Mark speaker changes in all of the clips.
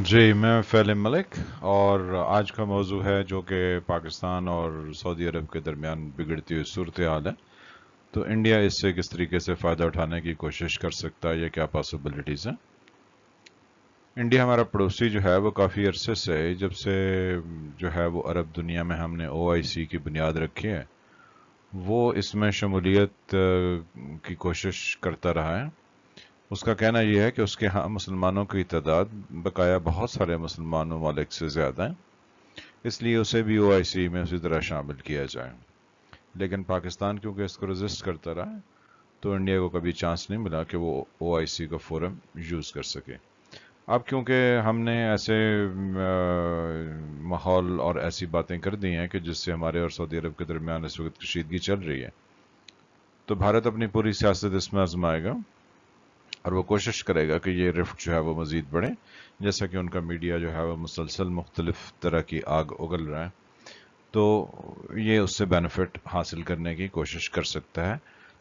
Speaker 1: جی میں فیل ملک، اور آج کا موضوع ہے جو کہ پاکستان اور سعودی عرب کے درمیان بگڑتی ہوئی صورتحال ہے۔ تو انڈیا اس سے کس طریقے سے فائدہ اٹھانے کی کوشش کر سکتا ہے، یہ کیا پاسبلٹیز ہیں؟ انڈیا ہمارا پڑوسی جو ہے وہ کافی عرصے سے، جب سے جو ہے وہ عرب دنیا میں ہم نے او آئی سی کی بنیاد رکھی ہے، وہ اس میں شمولیت کی کوشش کرتا رہا ہے۔ اس کا کہنا یہ ہے کہ اس کے ہاں مسلمانوں کی تعداد بقایا بہت سارے مسلمان ممالک سے زیادہ ہے، اس لیے اسے بھی او آئی سی میں اسی طرح شامل کیا جائے۔ لیکن پاکستان کیونکہ اس کو رزسٹ کرتا رہا، تو انڈیا کو کبھی چانس نہیں ملا کہ وہ او آئی سی کا فورم یوز کر سکے۔ اب کیونکہ ہم نے ایسے ماحول اور ایسی باتیں کر دی ہیں کہ جس سے ہمارے اور سعودی عرب کے درمیان اس وقت کشیدگی چل رہی ہے، تو بھارت اپنی پوری سیاست اس میں آزمائے گا اور وہ کوشش کرے گا کہ یہ رفٹ جو ہے وہ مزید بڑھے، جیسا کہ ان کا میڈیا جو ہے وہ مسلسل مختلف طرح کی آگ اگل رہا ہے، تو یہ اس سے بینیفٹ حاصل کرنے کی کوشش کر سکتا ہے۔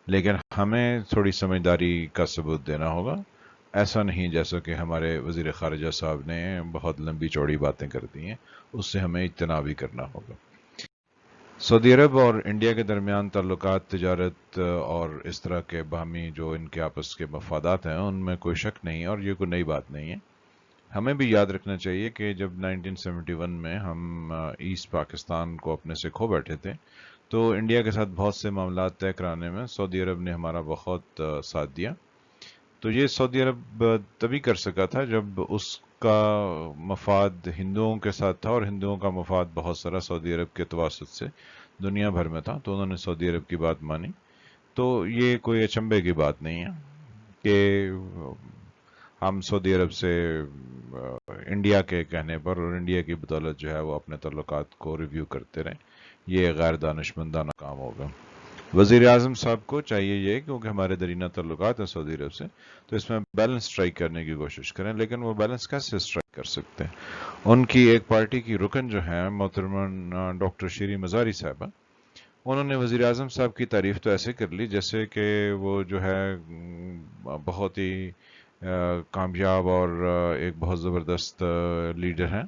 Speaker 1: لیکن ہمیں تھوڑی سمجھداری کا ثبوت دینا ہوگا، ایسا نہیں جیسا کہ ہمارے وزیر خارجہ صاحب نے بہت لمبی چوڑی باتیں کر دی ہیں، اس سے ہمیں اجتناب بھی کرنا ہوگا۔ سعودی عرب اور انڈیا کے درمیان تعلقات، تجارت اور اس طرح کے باہمی جو ان کے آپس کے مفادات ہیں، ان میں کوئی شک نہیں اور یہ کوئی نئی بات نہیں ہے۔ ہمیں بھی یاد رکھنا چاہیے کہ جب 1971 میں ہم ایسٹ پاکستان کو اپنے سے کھو بیٹھے تھے، تو انڈیا کے ساتھ بہت سے معاملات طے کرانے میں سعودی عرب نے ہمارا بہت ساتھ دیا۔ تو یہ سعودی عرب تبھی کر سکا تھا جب اس کا مفاد ہندوؤں کے ساتھ تھا، اور ہندوؤں کا مفاد بہت سارا سعودی عرب کے تواسط سے دنیا بھر میں تھا، تو انہوں نے سعودی عرب کی بات مانی۔ تو یہ کوئی اچنبے کی بات نہیں ہے کہ ہم سعودی عرب سے انڈیا کے کہنے پر اور انڈیا کی بدولت جو ہے وہ اپنے تعلقات کو ریویو کرتے رہیں۔ یہ غیر دانشمندانہ کام ہوگا۔ وزیر اعظم صاحب کو چاہیے یہ، کیونکہ ہمارے درینہ تعلقات ہیں سعودی عرب سے، تو اس میں بیلنس اسٹرائک کرنے کی کوشش کریں۔ لیکن وہ بیلنس کیسے اسٹرائک کر سکتے ہیں؟ ان کی ایک پارٹی کی رکن جو ہیں محترمہ ڈاکٹر شیریں مزاری صاحبہ، انہوں نے وزیر اعظم صاحب کی تعریف تو ایسے کر لی جیسے کہ وہ جو ہے بہت ہی کامیاب اور ایک بہت زبردست لیڈر ہیں،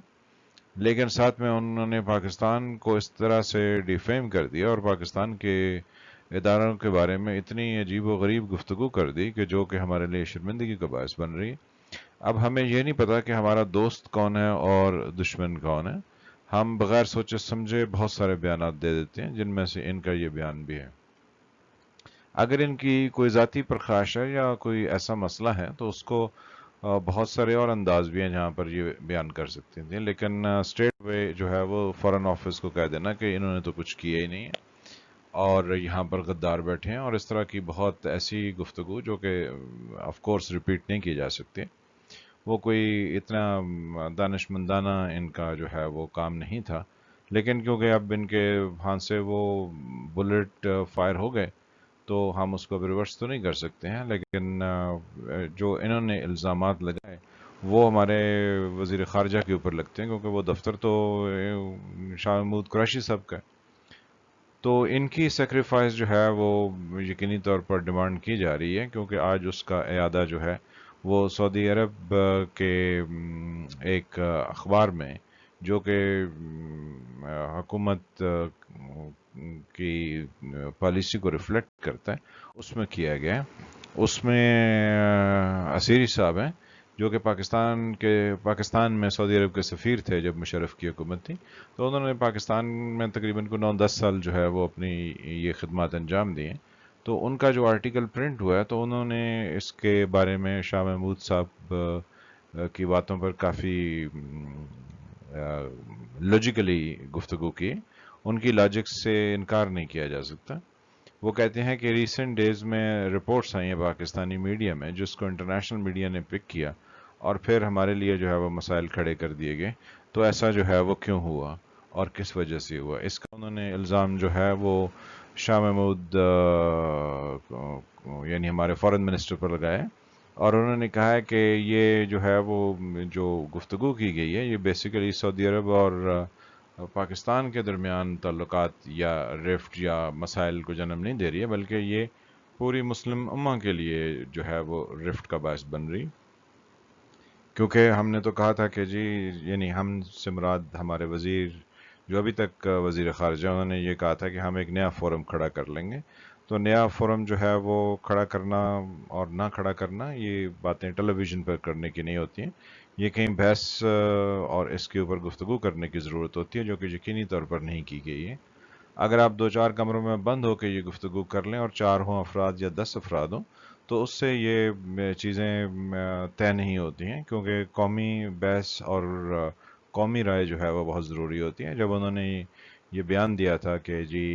Speaker 1: لیکن ساتھ میں انہوں نے پاکستان کو اس طرح سے ڈیفیم کر دیا اور پاکستان کے اداروں کے بارے میں اتنی عجیب و غریب گفتگو کر دی کہ جو کہ ہمارے لیے شرمندگی کا باعث بن رہی ہے۔ اب ہمیں یہ نہیں پتا کہ ہمارا دوست کون ہے اور دشمن کون ہے۔ ہم بغیر سوچے سمجھے بہت سارے بیانات دے دیتے ہیں، جن میں سے ان کا یہ بیان بھی ہے۔ اگر ان کی کوئی ذاتی پرخاش ہے یا کوئی ایسا مسئلہ ہے تو اس کو بہت سارے اور انداز بھی ہیں جہاں پر یہ بیان کر سکتے ہیں، لیکن اسٹریٹ وے جو ہے وہ فورن آفس کو کہہ دینا کہ انہوں نے تو کچھ کیا ہی نہیں ہے اور یہاں پر غدار بیٹھے ہیں، اور اس طرح کی بہت ایسی گفتگو جو کہ آف کورس ریپیٹ نہیں کی جا سکتی، وہ کوئی اتنا دانشمندانہ ان کا جو ہے وہ کام نہیں تھا۔ لیکن کیونکہ اب ان کے ہاتھ سے وہ بلٹ فائر ہو گئے، تو ہم اس کو ریورس تو نہیں کر سکتے ہیں، لیکن جو انہوں نے الزامات لگائے وہ ہمارے وزیر خارجہ کے اوپر لگتے ہیں، کیونکہ وہ دفتر تو شاہ محمود قریشی صاحب کا ہے۔ تو ان کی سیکریفائس جو ہے وہ یقینی طور پر ڈیمانڈ کی جا رہی ہے، کیونکہ آج اس کا اعادہ جو ہے وہ سعودی عرب کے ایک اخبار میں، جو کہ حکومت کی پالیسی کو ریفلیکٹ کرتا ہے، اس میں کیا گیا ہے۔ اس میں عسیری صاحب ہیں جو کہ پاکستان میں سعودی عرب کے سفیر تھے جب مشرف کی حکومت تھی، تو انہوں نے پاکستان میں تقریباً کو 9-10 سال جو ہے وہ اپنی یہ خدمات انجام دی ہیں۔ تو ان کا جو آرٹیکل پرنٹ ہوا ہے، تو انہوں نے اس کے بارے میں شاہ محمود صاحب کی باتوں پر کافی لاجیکلی گفتگو کی۔ ان کی لاجک سے انکار نہیں کیا جا سکتا۔ وہ کہتے ہیں کہ ریسنٹ ڈیز میں رپورٹس آئی ہیں پاکستانی میڈیا میں، جس کو انٹرنیشنل میڈیا نے پک کیا اور پھر ہمارے لیے جو ہے وہ مسائل کھڑے کر دیے گئے۔ تو ایسا جو ہے وہ کیوں ہوا اور کس وجہ سے ہوا؟ اس کا انہوں نے الزام جو ہے وہ شاہ محمود یعنی ہمارے فارن منسٹر پر لگایا، اور انہوں نے کہا ہے کہ یہ جو ہے وہ جو گفتگو کی گئی ہے، یہ بیسیکلی سعودی عرب اور پاکستان کے درمیان تعلقات یا رفٹ یا مسائل کو جنم نہیں دے رہی ہے، بلکہ یہ پوری مسلم امہ کے لیے جو ہے وہ رفٹ کا باعث بن رہی۔ کیونکہ ہم نے تو کہا تھا کہ جی یعنی ہم سے مراد ہمارے وزیر جو ابھی تک وزیر خارجہ، انہوں نے یہ کہا تھا کہ ہم ایک نیا فورم کھڑا کر لیں گے. تو نیا فورم جو ہے وہ کھڑا کرنا اور نہ کھڑا کرنا، یہ باتیں ٹیلی ویژن پر کرنے کی نہیں ہوتی ہیں. یہ کہیں بحث اور اس کے اوپر گفتگو کرنے کی ضرورت ہوتی ہے، جو کہ یقینی طور پر نہیں کی گئی ہے. اگر آپ 2-4 کمروں میں بند ہو کے یہ گفتگو کر لیں اور 4 ہوں افراد یا 10 افراد ہوں، تو اس سے یہ چیزیں طے نہیں ہوتی ہیں، کیونکہ قومی بحث اور قومی رائے جو ہے وہ بہت ضروری ہوتی ہے. جب انہوں نے یہ بیان دیا تھا کہ جی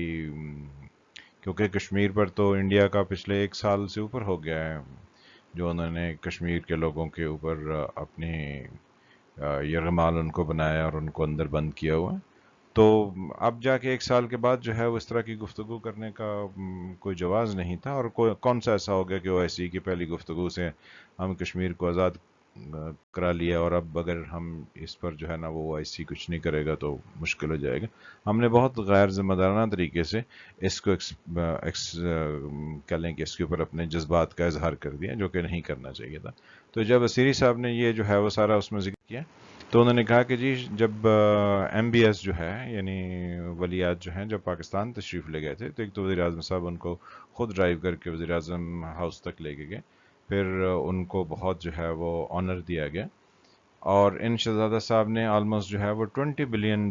Speaker 1: کیونکہ کشمیر پر تو انڈیا کا پچھلے 1 سال سے اوپر ہو گیا ہے جو انہوں نے کشمیر کے لوگوں کے اوپر اپنی یرغمال ان کو بنایا اور ان کو اندر بند کیا ہوا ہے. تو اب جا کے 1 سال کے بعد جو ہے وہ اس طرح کی گفتگو کرنے کا کوئی جواز نہیں تھا. اور کون سا ایسا ہو گیا کہ او ایس سی کی پہلی گفتگو سے ہم کشمیر کو آزاد کرا لیا، اور اب اگر ہم اس پر جو ہے نا وہ او ایس سی کچھ نہیں کرے گا تو مشکل ہو جائے گا. ہم نے بہت غیر ذمہ دارانہ طریقے سے اس کو کہہ لیں کہ اس کے اوپر اپنے جذبات کا اظہار کر دیا، جو کہ نہیں کرنا چاہیے تھا. تو جب اسیری صاحب نے یہ جو ہے وہ سارا اس میں ذکر کیا، تو انہوں نے کہا کہ جی جب ایم بی ایس جو ہے یعنی ولیات جو ہیں جب پاکستان تشریف لے گئے تھے، تو ایک تو وزیر اعظم صاحب ان کو خود ڈرائیو کر کے وزیر اعظم ہاؤس تک لے کے گئے. پھر ان کو بہت جو ہے وہ آنر دیا گیا، اور ان شہزادہ صاحب نے آلموسٹ جو ہے وہ $20 بلین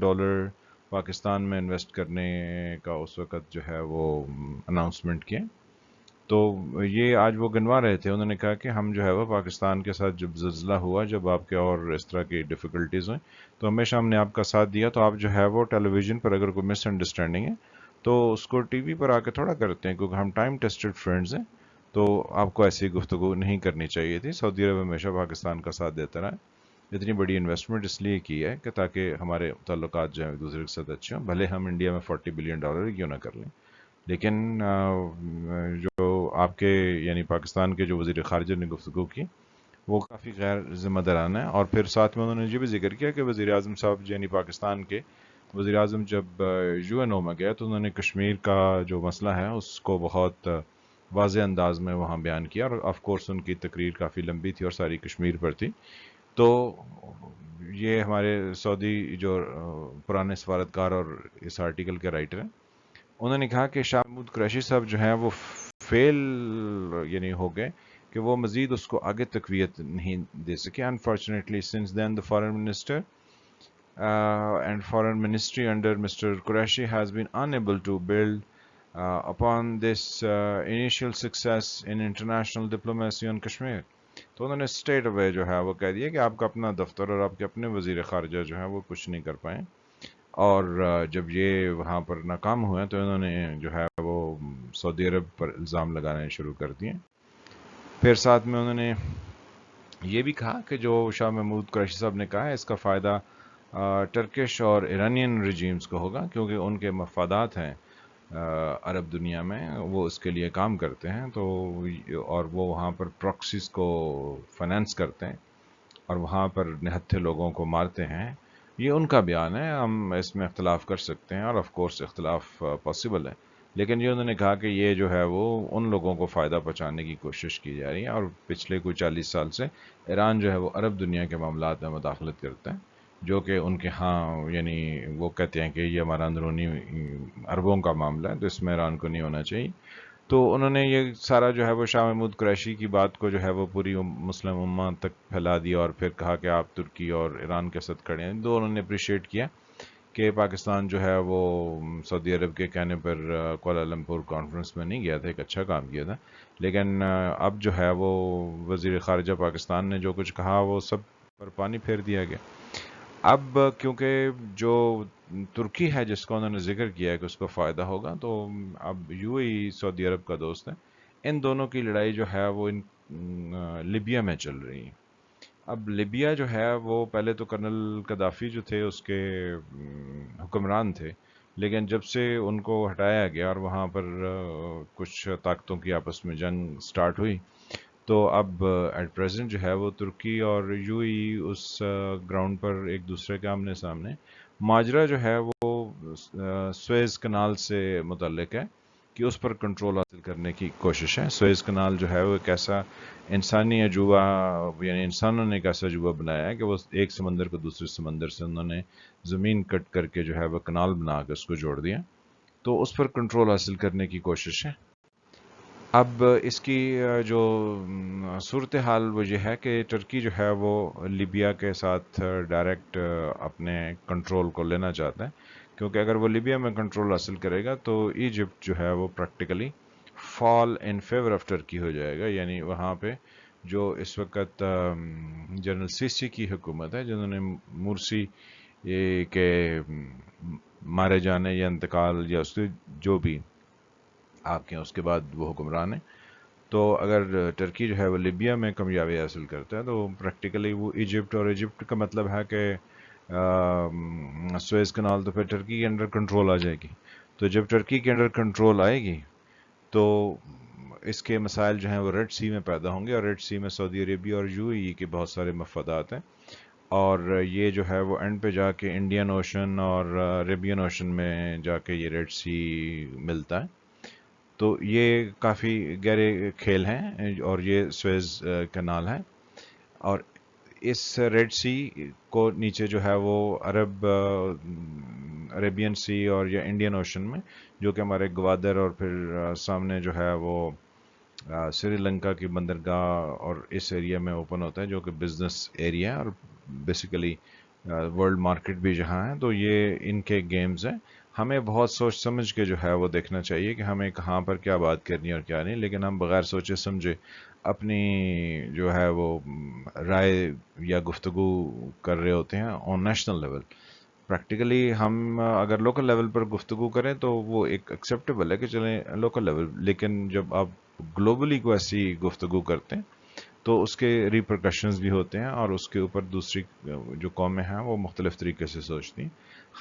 Speaker 1: پاکستان میں انویسٹ کرنے کا اس وقت جو ہے وہ اناؤنسمنٹ کیا. تو یہ آج وہ گنوا رہے تھے. انہوں نے کہا کہ ہم جو ہے وہ پاکستان کے ساتھ جب زلزلہ ہوا، جب آپ کے اور اس طرح کی ڈیفیکلٹیز ہوئیں، تو ہمیشہ ہم نے آپ کا ساتھ دیا. تو آپ جو ہے وہ ٹیلی ویژن پر اگر کوئی مس انڈرسٹینڈنگ ہے تو اس کو ٹی وی پر آ کے تھوڑا کرتے ہیں، کیونکہ ہم ٹائم ٹیسٹڈ فرینڈز ہیں. تو آپ کو ایسی گفتگو نہیں کرنی چاہیے تھی. سعودی عرب ہمیشہ پاکستان کا ساتھ دیتا رہا. اتنی بڑی انویسٹمنٹ اس لیے کی ہے کہ تاکہ ہمارے تعلقات جو ہیں ایک دوسرے کے ساتھ اچھے ہوں، بھلے ہم انڈیا میں $40 بلین کیوں نہ کر لیں. لیکن جو آپ کے یعنی پاکستان کے جو وزیر خارجہ نے گفتگو کی وہ کافی غیر ذمہ دارانہ ہے. اور پھر ساتھ میں انہوں نے یہ بھی ذکر کیا کہ وزیر اعظم صاحب یعنی پاکستان کے وزیر اعظم جب یو این او میں گئے تو انہوں نے کشمیر کا جو مسئلہ ہے اس کو بہت واضح انداز میں وہاں بیان کیا، اور آف کورس ان کی تقریر کافی لمبی تھی اور ساری کشمیر پر تھی. تو یہ ہمارے سعودی جو پرانے سفارتکار اور اس آرٹیکل کے رائٹر ہیں، انہوں نے کہا کہ شاہ محمود قریشی صاحب جو ہیں وہ فیل یعنی ہو گئے کہ وہ مزید اس کو آگے تقویت نہیں دے سکے. Unfortunately since then the foreign minister and foreign ministry under Mr. Qureshi has been unable to build upon this initial success in international diplomacy on Kashmir. تو انہوں نے اسٹیٹ اوے جو ہے وہ کہہ دیا کہ آپ کا اپنا دفتر اور آپ کے اپنے وزیر خارجہ جو ہے وہ کچھ نہیں کر پائیں. اور جب یہ وہاں پر ناکام ہوئے تو انہوں نے جو ہے وہ سعودی عرب پر الزام لگانے شروع کر دیے. پھر ساتھ میں انہوں نے یہ بھی کہا کہ جو شاہ محمود قریشی صاحب نے کہا ہے اس کا فائدہ ٹرکش اور ایرانین رجیمز کو ہوگا، کیونکہ ان کے مفادات ہیں عرب دنیا میں، وہ اس کے لیے کام کرتے ہیں. تو اور وہ وہاں پر پراکسیز کو فائنانس کرتے ہیں اور وہاں پر نہتھے لوگوں کو مارتے ہیں. یہ ان کا بیان ہے، ہم اس میں اختلاف کر سکتے ہیں اور آف کورس اختلاف پاسبل ہے، لیکن یہ انہوں نے کہا کہ یہ جو ہے وہ ان لوگوں کو فائدہ پہنچانے کی کوشش کی جا رہی ہے. اور پچھلے کوئی 40 سال سے ایران جو ہے وہ عرب دنیا کے معاملات میں مداخلت کرتا ہے، جو کہ ان کے ہاں یعنی وہ کہتے ہیں کہ یہ ہمارا اندرونی عربوں کا معاملہ ہے، تو اس میں ایران کو نہیں ہونا چاہیے. تو انہوں نے یہ سارا جو ہے وہ شاہ محمود قریشی کی بات کو جو ہے وہ پوری مسلم امہ تک پھیلا دیا، اور پھر کہا کہ آپ ترکی اور ایران کے ساتھ کھڑے ہیں. انہوں نے اپریشیٹ کیا کہ پاکستان جو ہے وہ سعودی عرب کے کہنے پر کوالالمپور کانفرنس میں نہیں گیا تھا، ایک اچھا کام کیا تھا. لیکن اب جو ہے وہ وزیر خارجہ پاکستان نے جو کچھ کہا وہ سب پر پانی پھیر دیا گیا. اب کیونکہ جو ترکی ہے جس کو انہوں نے ذکر کیا ہے کہ اس کو فائدہ ہوگا، تو اب یو اے ای سعودی عرب کا دوست ہے. ان دونوں کی لڑائی جو ہے وہ لیبیا میں چل رہی ہے. اب لیبیا جو ہے وہ پہلے تو کرنل قذافی جو تھے اس کے حکمران تھے، لیکن جب سے ان کو ہٹایا گیا اور وہاں پر کچھ طاقتوں کی آپس میں جنگ سٹارٹ ہوئی، تو اب ایٹ پریزنٹ جو ہے وہ ترکی اور you a E us ground پر ایک دوسرے کے آمنے سامنے. ماجرا جو ہے وہ سویز کنال سے متعلق ہے. کہ اس پر کنٹرول حاصل کرنے کی کوشش ہے. سویز کنال جو ہے وہ ایک ایسا انسانی عجوبہ، یعنی انسانوں نے ایک ایسا عجوبہ بنایا ہے کہ وہ ایک سمندر کو دوسرے سمندر سے انہوں نے زمین کٹ کر کے جو ہے وہ کنال بنا کے اس کو جوڑ دیا. تو اس پر کنٹرول حاصل کرنے کی کوشش ہے. اب اس کی جو صورتحال وہ یہ ہے کہ ترکی جو ہے وہ لیبیا کے ساتھ ڈائریکٹ اپنے کنٹرول کو لینا چاہتا ہے، کیونکہ اگر وہ لیبیا میں کنٹرول حاصل کرے گا تو ایجپٹ جو ہے وہ practically fall in favour of Turkey ہو جائے گا. یعنی وہاں پہ جو اس وقت جنرل سیسی کی حکومت ہے، جنہوں نے مرسی کے مارے جانے یا انتقال یا اس کے جو بھی آپ کے اس کے بعد وہ حکمران ہیں، تو اگر ترکی جو ہے وہ لیبیا میں کامیابی حاصل کرتا ہے تو پریکٹیکلی وہ ایجپٹ، اور ایجپٹ کا مطلب ہے کہ سویز کنال تو پھر ٹرکی کے انڈر کنٹرول آ جائے گی. تو جب ٹرکی کے انڈر کنٹرول آئے گی تو اس کے مسائل جو ہیں وہ ریڈ سی میں پیدا ہوں گے، اور ریڈ سی میں سعودی عربیہ اور یو اے ای کے بہت سارے مفادات ہیں، اور یہ جو ہے وہ اینڈ پہ جا کے انڈین اوشن اور عربین اوشن میں جا کے یہ ریڈ سی ملتا ہے. تو یہ کافی گہرے کھیل ہیں اور یہ سویز کنال ہے، اور اس ریڈ سی کو نیچے جو ہے وہ عربین سی اور یا انڈین اوشن میں، جو کہ ہمارے گوادر اور پھر سامنے جو ہے وہ سری لنکا کی بندرگاہ اور اس ایریا میں اوپن ہوتا ہے، جو کہ بزنس ایریا ہے اور بیسیکلی ورلڈ مارکیٹ بھی جہاں ہے. تو یہ ان کے گیمز ہیں. ہمیں بہت سوچ سمجھ کے جو ہے وہ دیکھنا چاہیے کہ ہمیں کہاں پر کیا بات کرنی ہے اور کیا نہیں، لیکن ہم بغیر سوچے سمجھے اپنی جو ہے وہ رائے یا گفتگو کر رہے ہوتے ہیں آن نیشنل لیول. پریکٹیکلی ہم اگر لوکل لیول پر گفتگو کریں تو وہ ایک ایکسیپٹیبل ہے کہ چلیں لوکل لیول، لیکن جب آپ گلوبلی کو ایسی گفتگو کرتے ہیں تو اس کے ریپرکشنز بھی ہوتے ہیں، اور اس کے اوپر دوسری جو قومیں ہیں وہ مختلف طریقے سے سوچتی ہیں.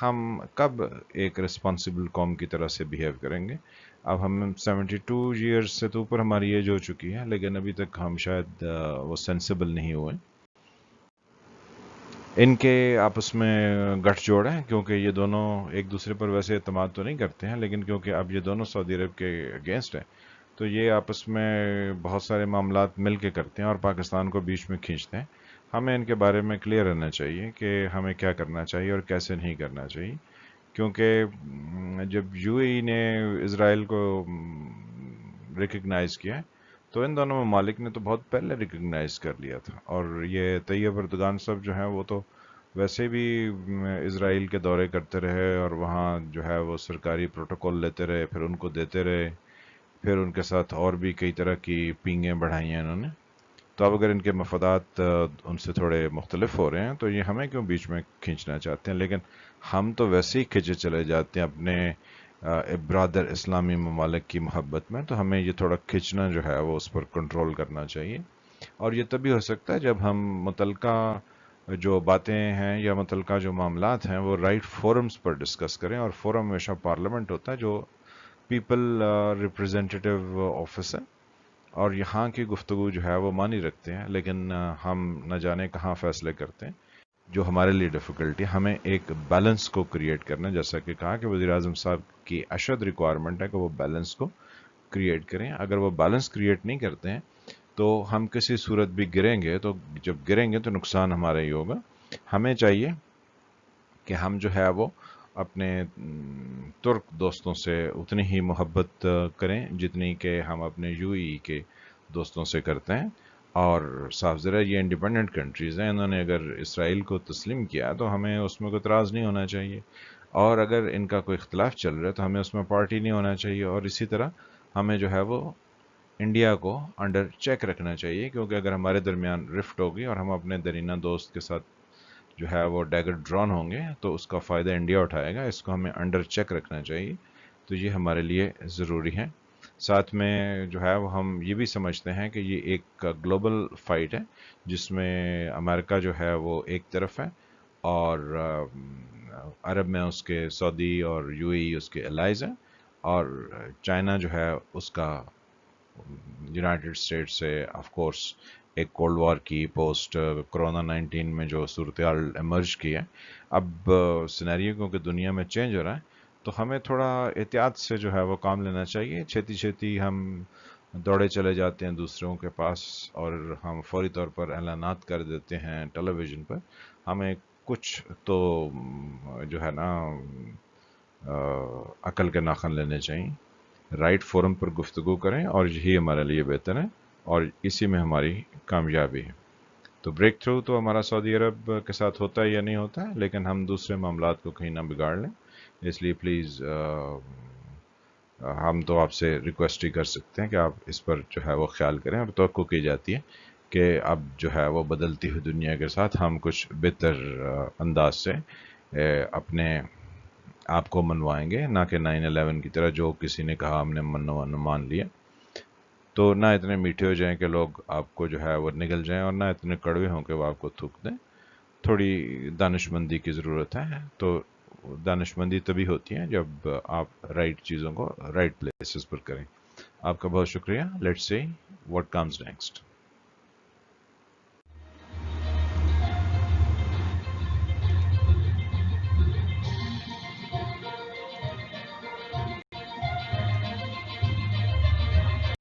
Speaker 1: ہم کب ایک رسپانسبل قوم کی طرح سے بیہیو کریں گے؟ اب ہم 72 ایئرز سے تو اوپر ہماری ایج ہو چکی ہے، لیکن ابھی تک ہم شاید وہ سینسیبل نہیں ہوئے. ان کے آپس میں گٹھ جوڑ ہیں، کیونکہ یہ دونوں ایک دوسرے پر ویسے اعتماد تو نہیں کرتے ہیں، لیکن کیونکہ اب یہ دونوں سعودی عرب کے اگینسٹ ہیں تو یہ آپس میں بہت سارے معاملات مل کے کرتے ہیں اور پاکستان کو بیچ میں کھینچتے ہیں. ہمیں ان کے بارے میں کلیئر رہنا چاہیے کہ ہمیں کیا کرنا چاہیے اور کیسے نہیں کرنا چاہیے، کیونکہ جب یو اے ای نے اسرائیل کو ریکگنائز کیا تو ان دونوں ممالک نے تو بہت پہلے ریکگنائز کر لیا تھا. اور یہ طیب اردگان صاحب جو ہیں وہ تو ویسے بھی اسرائیل کے دورے کرتے رہے اور وہاں جو ہے وہ سرکاری پروٹوکول لیتے رہے، پھر ان کو دیتے رہے، پھر ان کے ساتھ اور بھی کئی طرح کی پینگیں بڑھائی ہیں انہوں نے. تو اب اگر ان کے مفادات ان سے تھوڑے مختلف ہو رہے ہیں تو یہ ہمیں کیوں بیچ میں کھینچنا چاہتے ہیں؟ لیکن ہم تو ویسے ہی کھینچے چلے جاتے ہیں اپنے برادر اسلامی ممالک کی محبت میں. تو ہمیں یہ تھوڑا کھینچنا جو ہے وہ اس پر کنٹرول کرنا چاہیے، اور یہ تبھی ہو سکتا ہے جب ہم متعلقہ جو باتیں ہیں یا متعلقہ جو معاملات ہیں وہ رائٹ فورمز پر ڈسکس کریں. اور فورم ہمیشہ پارلیمنٹ ہوتا ہے جو پیپل ریپرزینٹیو آفس ہے، اور یہاں کی گفتگو جو ہے وہ معنی رکھتے ہیں، لیکن ہم نہ جانے کہاں فیصلے کرتے ہیں جو ہمارے لیے ڈیفیکلٹی. ہمیں ایک بیلنس کو کریٹ کرنا، جیسا کہ کہا کہ وزیر اعظم صاحب کی اشد ریکوائرمنٹ ہے کہ وہ بیلنس کو کریٹ کریں. اگر وہ بیلنس کریٹ نہیں کرتے ہیں تو ہم کسی صورت بھی گریں گے، تو جب گریں گے تو نقصان ہمارا ہی ہوگا. ہمیں چاہیے کہ ہم جو ہے وہ اپنے ترک دوستوں سے اتنی ہی محبت کریں جتنی کہ ہم اپنے یو اے ای کے دوستوں سے کرتے ہیں. اور صاف ذرا یہ انڈیپینڈنٹ کنٹریز ہیں، انہوں نے اگر اسرائیل کو تسلیم کیا تو ہمیں اس میں کوئی اعتراض نہیں ہونا چاہیے، اور اگر ان کا کوئی اختلاف چل رہا ہے تو ہمیں اس میں پارٹی نہیں ہونا چاہیے. اور اسی طرح ہمیں جو ہے وہ انڈیا کو انڈر چیک رکھنا چاہیے، کیونکہ اگر ہمارے درمیان رفٹ ہوگی اور ہم اپنے درینہ دوست کے ساتھ جو ہے وہ ڈیگر ڈرون ہوں گے تو اس کا فائدہ انڈیا اٹھائے گا. اس کو ہمیں انڈر چیک رکھنا چاہیے. تو یہ ہمارے لیے ضروری ہے. ساتھ میں جو ہے وہ ہم یہ بھی سمجھتے ہیں کہ یہ ایک گلوبل فائٹ ہے جس میں امریکہ جو ہے وہ ایک طرف ہے، اور عرب میں اس کے سعودی اور یو اے ای اس کے الائز ہیں، اور چائنا جو ہے اس کا یونائٹڈ اسٹیٹ سے آف کورس ایک کولڈ وار کی پوسٹ کرونا 19 میں جو صورتحال ایمرج کی ہے. اب سینیریو کیونکہ دنیا میں چینج ہو رہا ہے تو ہمیں تھوڑا احتیاط سے جو ہے وہ کام لینا چاہیے. چھیتی چھیتی ہم دوڑے چلے جاتے ہیں دوسروں کے پاس اور ہم فوری طور پر اعلانات کر دیتے ہیں ٹیلی ویژن پر. ہمیں کچھ تو جو ہے نا عقل کے ناخن لینے چاہیے. رائٹ فورم پر گفتگو کریں اور یہی ہمارے لیے بہتر ہے اور اسی میں ہماری کامیابی ہے. تو بریک تھرو تو ہمارا سعودی عرب کے ساتھ ہوتا ہے یا نہیں ہوتا ہے، لیکن ہم دوسرے معاملات کو کہیں نہ بگاڑ لیں. اس لیے پلیز ہم تو آپ سے ریکویسٹ ہی کر سکتے ہیں کہ آپ اس پر جو ہے وہ خیال کریں، اور توقع کی جاتی ہے کہ اب جو ہے وہ بدلتی ہوئی دنیا کے ساتھ ہم کچھ بہتر انداز سے اپنے آپ کو منوائیں گے، نہ کہ 9/11 کی طرح جو کسی نے کہا ہم نے مان لیا. تو نہ اتنے میٹھے ہو جائیں کہ لوگ آپ کو جو ہے وہ نگل جائیں، اور نہ اتنے کڑوے ہوں کہ وہ آپ کو تھوک دیں. تھوڑی دانش مندی کی ضرورت ہے. تو دانش مندی تبھی ہوتی ہے جب آپ رائٹ چیزوں کو رائٹ پلیسز پر کریں. آپ کا بہت شکریہ. Let's see what comes next.